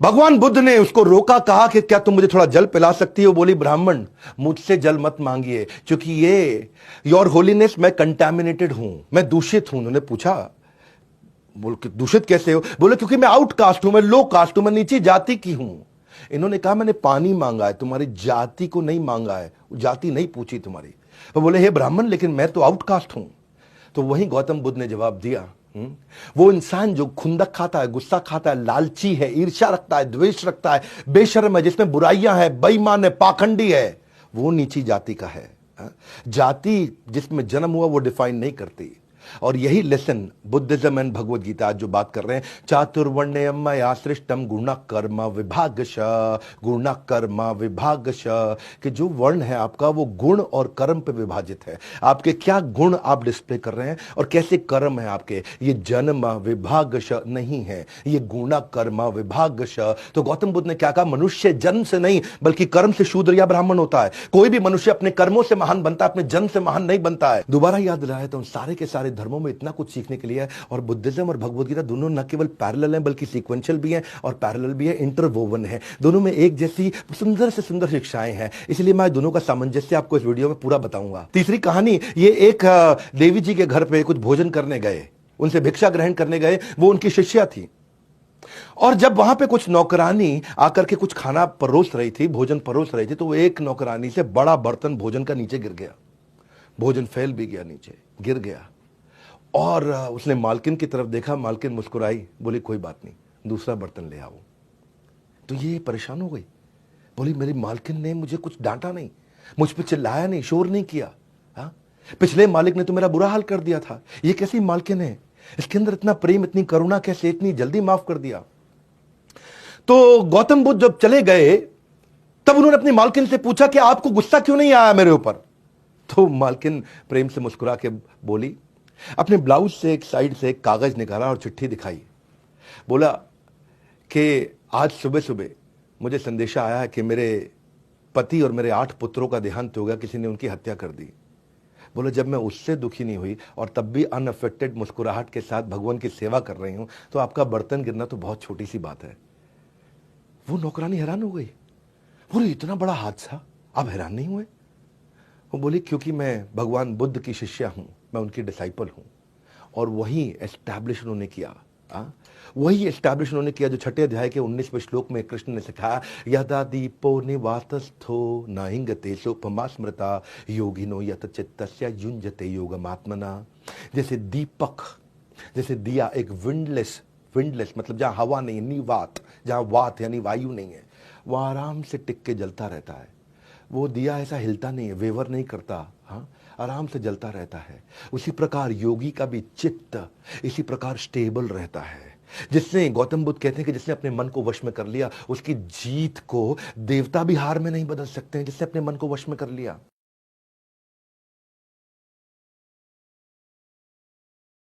भगवान बुद्ध ने उसको रोका, कहा कि क्या तुम मुझे थोड़ा जल पिला सकती हो? बोली, ब्राह्मण मुझसे जल मत मांगिए, क्योंकि ये योर होलीनेस मैं कंटैमिनेटेड हूं, मैं दूषित हूं। उन्होंने पूछा, बोल के दूषित कैसे हो? बोले, क्योंकि मैं आउटकास्ट हूं, मैं लो कास्ट हूं, मैं नीची जाति की हूं। इन्होंने कहा, मैंने पानी मांगा है, तुम्हारी जाति को नहीं मांगा है, जाति नहीं पूछी तुम्हारी। वो बोले, हे ब्राह्मण, लेकिन मैं तो आउटकास्ट हूं। तो वहीं गौतम बुद्ध ने जवाब दिया, वो इंसान जो खुंदक खाता है, गुस्सा खाता है, लालची है, ईर्ष्या रखता है, द्वेष रखता है, बेशर्म है, जिसमें बुराइयां है, बेईमान है, पाखंडी है, वो नीची जाति का है। जाति जिसमें जन्म हुआ वो डिफाइन नहीं करती। और यही lesson Buddhism and Bhagavad Gita आज जो बात कर रहे हैं, चातुर्वर्ण्यम मया सृष्टम गुण कर्म विभागश, गुण कर्म विभागश, कि जो वर्ण है आपका वो गुण और कर्म पे विभाजित है। आपके क्या गुण आप डिस्प्ले कर रहे हैं और कैसे कर्म है आपके, ये जन्म विभागश नहीं है, ये गुण कर्म विभागश। तो गौतम बुद्ध ने क्या कहा? मनुष्य जन्म से नहीं बल्कि कर्म से शूद्र या ब्राह्मण होता है। कोई भी मनुष्य अपने कर्मों से महान बनता है, अपने जन्म से महान नहीं बनता है। दोबारा याद दिलाया तो सारे के सारे धर्मों में इतना कुछ सीखने के लिए है। और बुद्धिज्म और भगवद गीता दोनों न केवल पैरेलल हैं बल्कि सीक्वेंशियल भी हैं और पैरेलल भी है, इंटरवोवन है। दोनों में एक जैसी सुंदर से सुंदर शिक्षाएं हैं, इसलिए मैं दोनों का सामंजस्य आपको इस वीडियो में पूरा बताऊंगा। तीसरी कहानी, ये एक देवी जी के घर पे कुछ भोजन करने गए, उनसे भिक्षा ग्रहण करने गए, वो उनकी शिष्या थी। और जब वहां पे कुछ नौकरानी आकर के कुछ खाना परोस रही थी, भोजन परोस रही थी, तो वो एक नौकरानी से बड़ा बर्तन भोजन का नीचे गिर गया, भोजन फैल भी गया, नीचे गिर गया। और उसने मालकिन की तरफ देखा, मालकिन मुस्कुराई, बोली कोई बात नहीं, दूसरा बर्तन ले आओ। तो ये परेशान हो गई, बोली मेरी मालकिन ने मुझे कुछ डांटा नहीं, मुझ पे चिल्लाया नहीं, शोर नहीं किया। हाँ, पिछले मालिक ने तो मेरा बुरा हाल कर दिया था, ये कैसी मालकिन है, इसके अंदर इतना प्रेम, इतनी करुणा कैसे, इतनी जल्दी माफ कर दिया। तो गौतम बुद्ध जब चले गए तब उन्होंने अपनी मालकिन से पूछा कि आपको गुस्सा क्यों नहीं आया मेरे ऊपर? तो मालकिन प्रेम से मुस्कुरा के बोली, अपने ब्लाउज से एक साइड से एक कागज निकाला और चिट्ठी दिखाई, बोला कि आज सुबह सुबह मुझे संदेशा आया है कि मेरे पति और मेरे 8 पुत्रों का देहांत हो गया, किसी ने उनकी हत्या कर दी। बोले जब मैं उससे दुखी नहीं हुई और तब भी अनअफेक्टेड मुस्कुराहट के साथ भगवान की सेवा कर रही हूं, तो आपका बर्तन गिरना तो बहुत छोटी सी बात है। वो नौकरानी हैरान हो गई, बोले इतना बड़ा हादसा, आप हैरान नहीं हुए? वो बोली क्योंकि मैं भगवान बुद्ध की शिष्या हूं, मैं उनकी डिसाइपल हूं। और वही एस्टैब्लिश उन्होंने किया, वही एस्टैब्लिश उन्होंने किया जो 6 अध्याय के 19वें श्लोक में कृष्ण ने सिखाया, यदा दीपो निवातस्थो न इंगते सोपमा स्मृता योगिनो यत चित्तस्य युंजते योगमात्मना। जैसे दीपक, जैसे दिया, एक विंडलेस, विंडलेस मतलब जहां हवा नहीं, निवात, जहां वात यानी वायु नहीं है, वह आराम से टिक के जलता रहता है। वो दिया ऐसा हिलता नहीं है, वेवर नहीं करता, हाँ, आराम से जलता रहता है। उसी प्रकार योगी का भी चित्त इसी प्रकार स्टेबल रहता है। जिसने, गौतम बुद्ध कहते हैं कि जिसने अपने मन को वश में कर लिया, उसकी जीत को देवता भी हार में नहीं बदल सकते हैं, जिसने अपने मन को वश में कर लिया।